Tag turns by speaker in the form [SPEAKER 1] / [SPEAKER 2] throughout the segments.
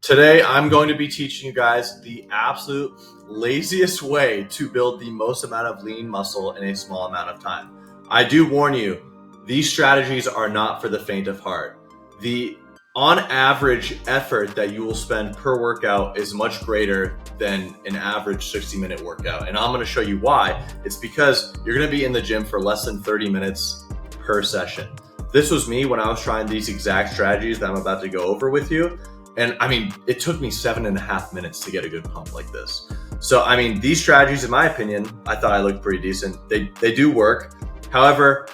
[SPEAKER 1] Today, I'm going to be teaching you guys the absolute laziest way to build the most amount of lean muscle in a small amount of time. I do warn you, these strategies are not for the faint of heart. The on average effort that you will spend per workout is much greater than an average 60-minute workout. And I'm going to show you why. It's because you're going to be in the gym for less than 30 minutes per session. This was me when I was trying these exact strategies that I'm about to go over with you. And I mean, it took me 7.5 minutes to get a good pump like this. So, I mean, these strategies, in my opinion, I thought I looked pretty decent. They do work. However,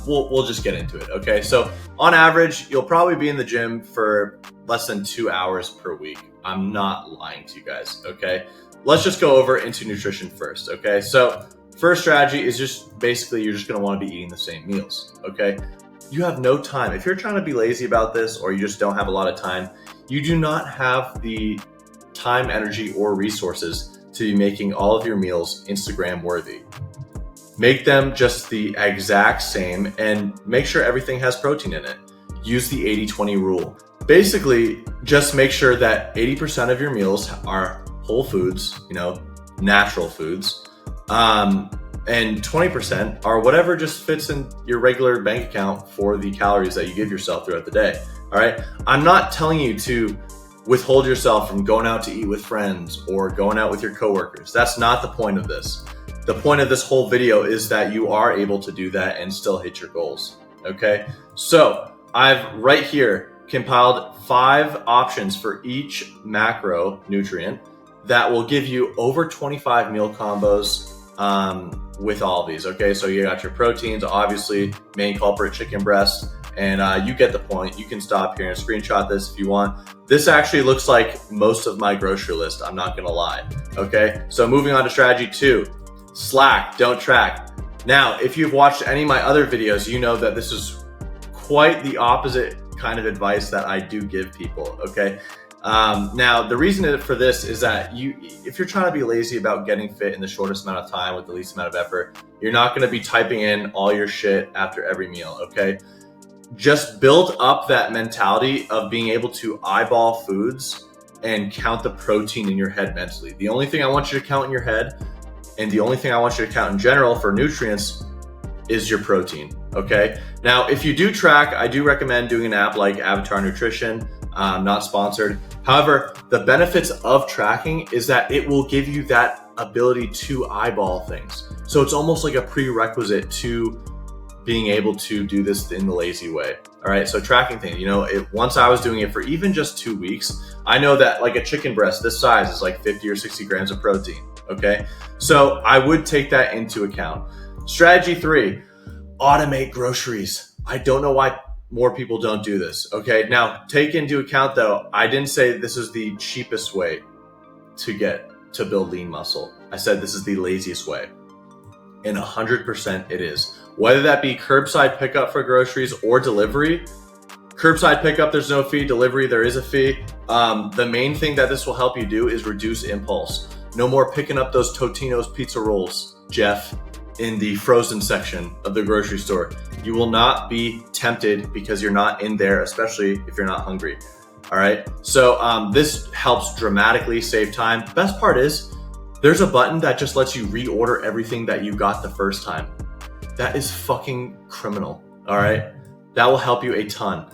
[SPEAKER 1] we'll just get into it. Okay. So on average, you'll probably be in the gym for less than 2 hours per week. I'm not lying to you guys. Okay. Let's just go over into nutrition first. Okay. So first strategy is just basically, you're just going to want to be eating the same meals. Okay. You have no time. If you're trying to be lazy about this, or you just don't have a lot of time, you do not have the time, energy, or resources to be making all of your meals Instagram worthy. Make them just the exact same and make sure everything has protein in it. Use the 80-20 rule. Basically, just make sure that 80% of your meals are whole foods, natural foods, and 20% are whatever just fits in your regular bank account for the calories that you give yourself throughout the day. All right. I'm not telling you to withhold yourself from going out to eat with friends or going out with your coworkers. That's not the point of this. The point of this whole video is that you are able to do that and still hit your goals. Okay. So I've right here compiled 5 options for each macronutrient that will give you over 25 meal combos with all of these. Okay. So you got your proteins, obviously main culprit, chicken breast. And you get the point. You can stop here and screenshot this if you want. This actually looks like most of my grocery list. I'm not going to lie. Okay. So moving on to strategy 2, slack, don't track. Now, if you've watched any of my other videos, you know that this is quite the opposite kind of advice that I do give people. Okay. Now, the reason for this is that if you're trying to be lazy about getting fit in the shortest amount of time with the least amount of effort, you're not going to be typing in all your shit after every meal. Okay. Just build up that mentality of being able to eyeball foods and count the protein in your head mentally. The only thing I want you to count in your head, and the only thing I want you to count in general for nutrients, is your protein. Okay. Now, if you do track, I do recommend doing an app like Avatar Nutrition. Not sponsored. However, the benefits of tracking is that it will give you that ability to eyeball things. So it's almost like a prerequisite to being able to do this in the lazy way. All right. So tracking things, once I was doing it for even just 2 weeks, I know that like a chicken breast this size is like 50 or 60 grams of protein. Okay. So I would take that into account. Strategy 3, automate groceries. I don't know why more people don't do this. Okay. Now take into account though, I didn't say this is the cheapest way to build lean muscle. I said this is the laziest way. And 100% it is. Whether that be curbside pickup for groceries or delivery. Curbside pickup, there's no fee. Delivery, there is a fee. The main thing that this will help you do is reduce impulse. No more picking up those Totino's pizza rolls, Jeff, in the frozen section of the grocery store. You will not be tempted because you're not in there, especially if you're not hungry. All right. So this helps dramatically save time. Best part is there's a button that just lets you reorder everything that you got the first time. That is fucking criminal. All right. That will help you a ton.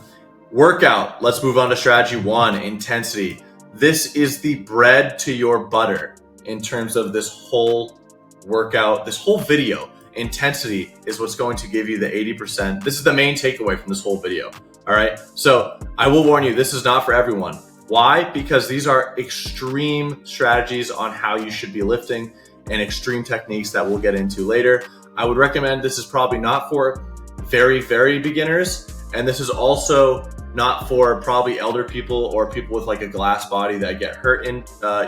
[SPEAKER 1] Workout. Let's move on to strategy 1, intensity. This is the bread to your butter in terms of this whole workout, this whole video. Intensity is what's going to give you the 80%. This is the main takeaway from this whole video. All right. So I will warn you, this is not for everyone. Why? Because these are extreme strategies on how you should be lifting and extreme techniques that we'll get into later. I would recommend this is probably not for very, very beginners. And this is also not for probably elder people or people with like a glass body that get hurt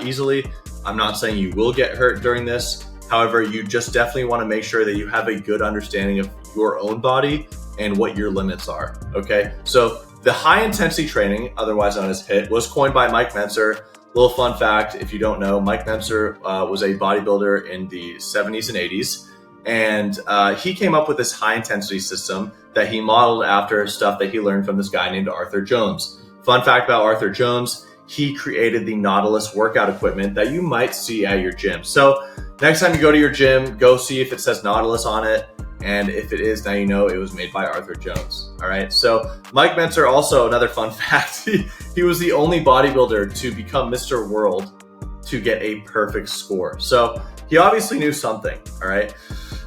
[SPEAKER 1] easily. I'm not saying you will get hurt during this. However, you just definitely want to make sure that you have a good understanding of your own body and what your limits are. Okay. So the high intensity training, otherwise known as HIIT, was coined by Mike Mentzer. Little fun fact, if you don't know, Mike Mentzer was a bodybuilder in the 70s and 80s. And he came up with this high intensity system that he modeled after stuff that he learned from this guy named Arthur Jones. Fun fact about Arthur Jones, he created the Nautilus workout equipment that you might see at your gym. So next time you go to your gym, go see if it says Nautilus on it. And if it is, now you know it was made by Arthur Jones. All right. So Mike Mentzer, also another fun fact, he was the only bodybuilder to become Mr. World to get a perfect score. So he obviously knew something. All right.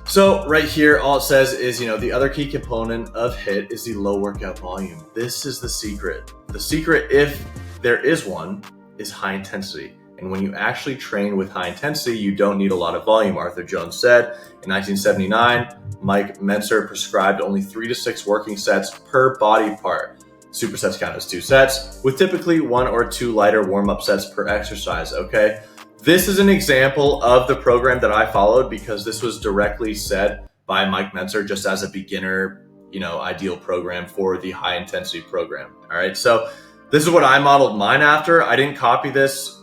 [SPEAKER 1] So right here, all it says is, the other key component of HIIT is the low workout volume. This is the secret. The secret, if there is one, is high intensity. And when you actually train with high intensity, you don't need a lot of volume. Arthur Jones said in 1979, Mike Mentzer prescribed only 3 to 6 working sets per body part. Supersets count as 2 sets, with typically 1 or 2 lighter warm-up sets per exercise, okay? This is an example of the program that I followed because this was directly said by Mike Mentzer just as a beginner, ideal program for the high intensity program, all right? So this is what I modeled mine after. I didn't copy this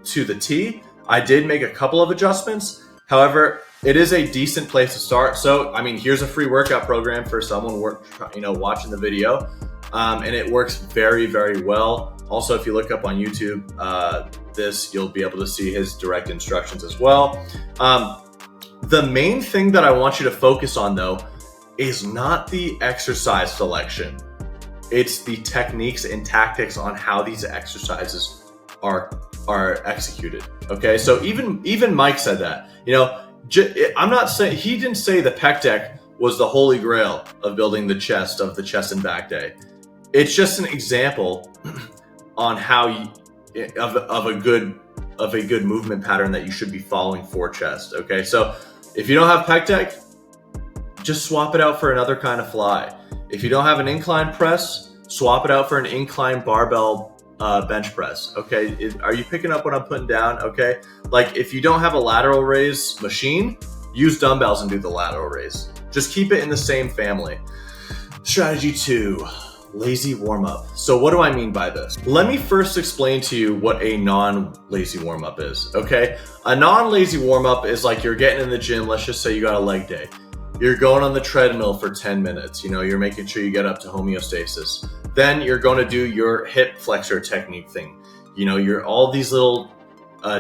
[SPEAKER 1] to the T. I did make a couple of adjustments. However, it is a decent place to start. So, here's a free workout program for someone watching the video. And it works very, very well. Also, if you look up on YouTube, you'll be able to see his direct instructions as well. The main thing that I want you to focus on, though, is not the exercise selection. It's the techniques and tactics on how these exercises are executed. Okay, so even Mike said that. I'm not saying, he didn't say the pec deck was the holy grail of building the chest and back day. It's just an example on how of a good movement pattern that you should be following for chest. Okay, so if you don't have pec deck, just swap it out for another kind of fly. If you don't have an incline press, swap it out for an incline barbell bench press. Okay, are you picking up what I'm putting down? Okay, like if you don't have a lateral raise machine, use dumbbells and do the lateral raise. Just keep it in the same family. Strategy 2, lazy warm-up. So what do I mean by this? Let me first explain to you what a non-lazy warm-up is. Okay, a non-lazy warm-up is like you're getting in the gym. Let's just say you got a leg day. You're going on the treadmill for 10 minutes. You're making sure you get up to homeostasis. Then you're going to do your hip flexor technique thing. You're all these little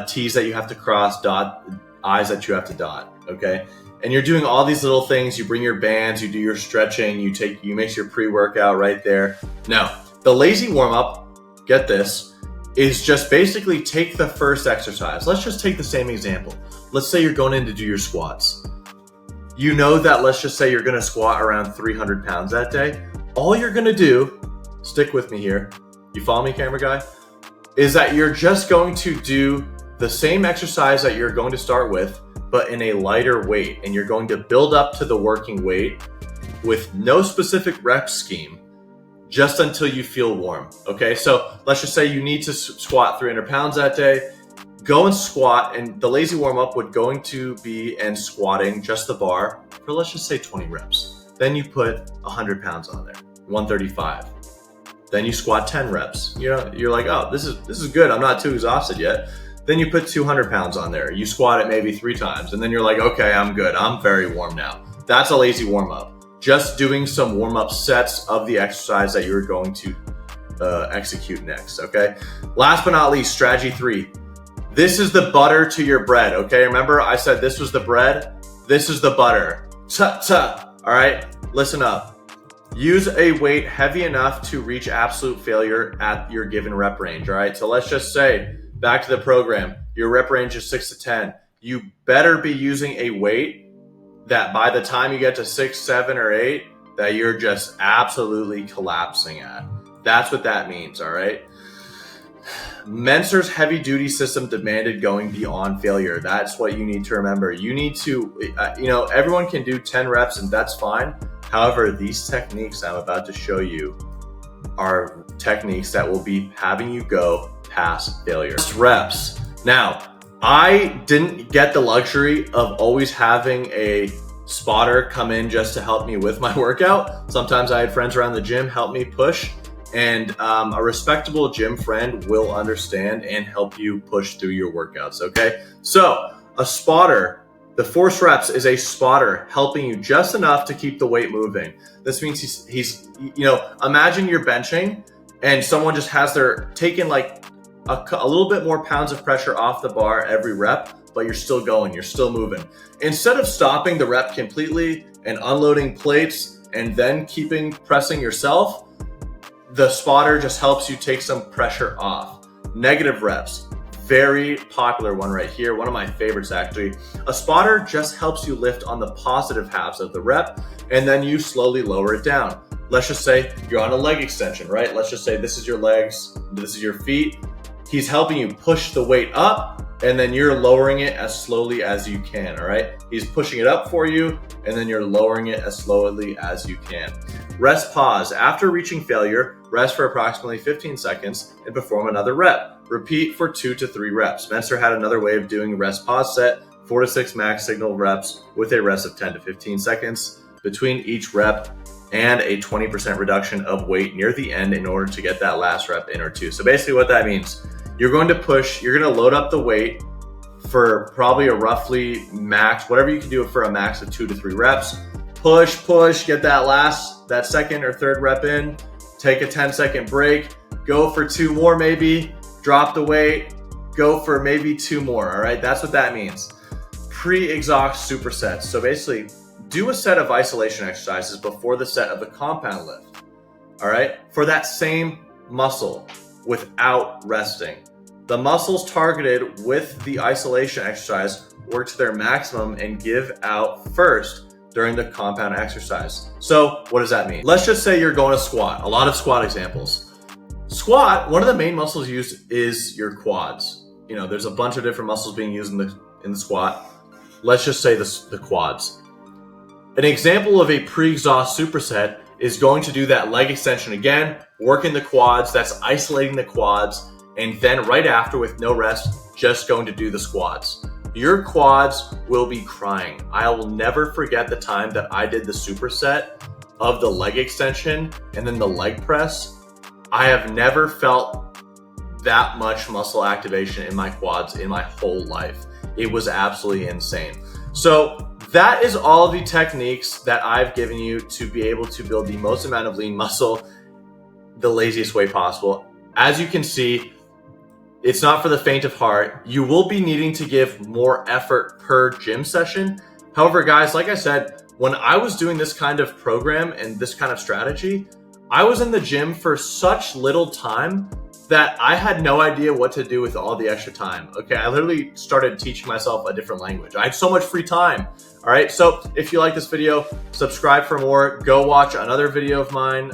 [SPEAKER 1] T's that you have to cross, dot, I's that you have to dot, okay? And you're doing all these little things. You bring your bands, you do your stretching, you mix your pre-workout right there. Now, the lazy warm-up, get this, is just basically take the first exercise. Let's just take the same example. Let's say you're going in to do your squats. Let's just say you're going to squat around 300 pounds that day. All you're going to do, stick with me here, you follow me, camera guy, is that you're just going to do the same exercise that you're going to start with, but in a lighter weight. And you're going to build up to the working weight with no specific rep scheme, just until you feel warm. Okay, so let's just say you need to squat 300 pounds that day. Go and squat, and the lazy warm-up would going to be and squatting just the bar for, let's just say, 20 reps. Then you put 100 pounds on there, 135. Then you squat 10 reps. You're like, oh, this is good. I'm not too exhausted yet. Then you put 200 pounds on there. You squat it maybe 3 times, and then you're like, okay, I'm good. I'm very warm now. That's a lazy warm-up. Just doing some warm-up sets of the exercise that you're going to execute next, okay? Last but not least, strategy 3. This is the butter to your bread, okay? Remember I said this was the bread? This is the butter. All right? Listen up. Use a weight heavy enough to reach absolute failure at your given rep range, all right? So let's just say, back to the program, your rep range is 6 to 10. You better be using a weight that by the time you get to 6, 7, or 8, that you're just absolutely collapsing at. That's what that means, all right? Mentzer's heavy duty system demanded going beyond failure. That's what you need to remember. You need to, everyone can do 10 reps and that's fine. However, these techniques I'm about to show you are techniques that will be having you go past failure. Reps. Now, I didn't get the luxury of always having a spotter come in just to help me with my workout. Sometimes I had friends around the gym help me push. And a respectable gym friend will understand and help you push through your workouts, okay? So a spotter, the force reps is a spotter helping you just enough to keep the weight moving. This means he's imagine you're benching and someone just has their taken like a little bit more pounds of pressure off the bar every rep, but you're still going, you're still moving. Instead of stopping the rep completely and unloading plates and then pressing yourself, the spotter just helps you take some pressure off. Negative reps, very popular one right here, one of my favorites actually. A spotter just helps you lift on the positive halves of the rep, and then you slowly lower it down. Let's just say you're on a leg extension, right? Let's just say this is your legs, this is your feet. He's helping you push the weight up, and then you're lowering it as slowly as you can, all right? He's pushing it up for you, and then you're lowering it as slowly as you can. Rest pause. After reaching failure, rest for approximately 15 seconds and perform another rep. Repeat for 2 to 3 reps. Spencer had another way of doing a rest pause set, 4 to 6 max signal reps with a rest of 10 to 15 seconds between each rep, and a 20% reduction of weight near the end in order to get that last rep in or two. So basically what that means, you're going to load up the weight for probably a roughly max, whatever you can do for a max of 2 to 3 reps. Push, get that second or third rep in, take a 10-second break, go for 2 more maybe, drop the weight, go for maybe 2 more, all right? That's what that means. Pre-exhaust supersets. So basically, do a set of isolation exercises before the set of the compound lift, all right? For that same muscle without resting. The muscles targeted with the isolation exercise work to their maximum and give out first during the compound exercise. So what does that mean? Let's just say you're going to squat. A lot of squat examples. Squat, one of the main muscles used is your quads. You know, there's a bunch of different muscles being used in the squat. Let's just say the quads. An example of a pre-exhaust superset is going to do that leg extension again, working the quads, that's isolating the quads, and then right after with no rest, just going to do the squats. Your quads will be crying. I will never forget the time that I did the superset of the leg extension and then the leg press. I have never felt that much muscle activation in my quads in my whole life. It was absolutely insane. So that is all the techniques that I've given you to be able to build the most amount of lean muscle the laziest way possible. As you can see, it's not for the faint of heart. You will be needing to give more effort per gym session. However, guys, like I said, when I was doing this kind of program and this kind of strategy, I was in the gym for such little time that I had no idea what to do with all the extra time. Okay, I literally started teaching myself a different language. I had so much free time. All right, so if you like this video, subscribe for more. Go watch another video of mine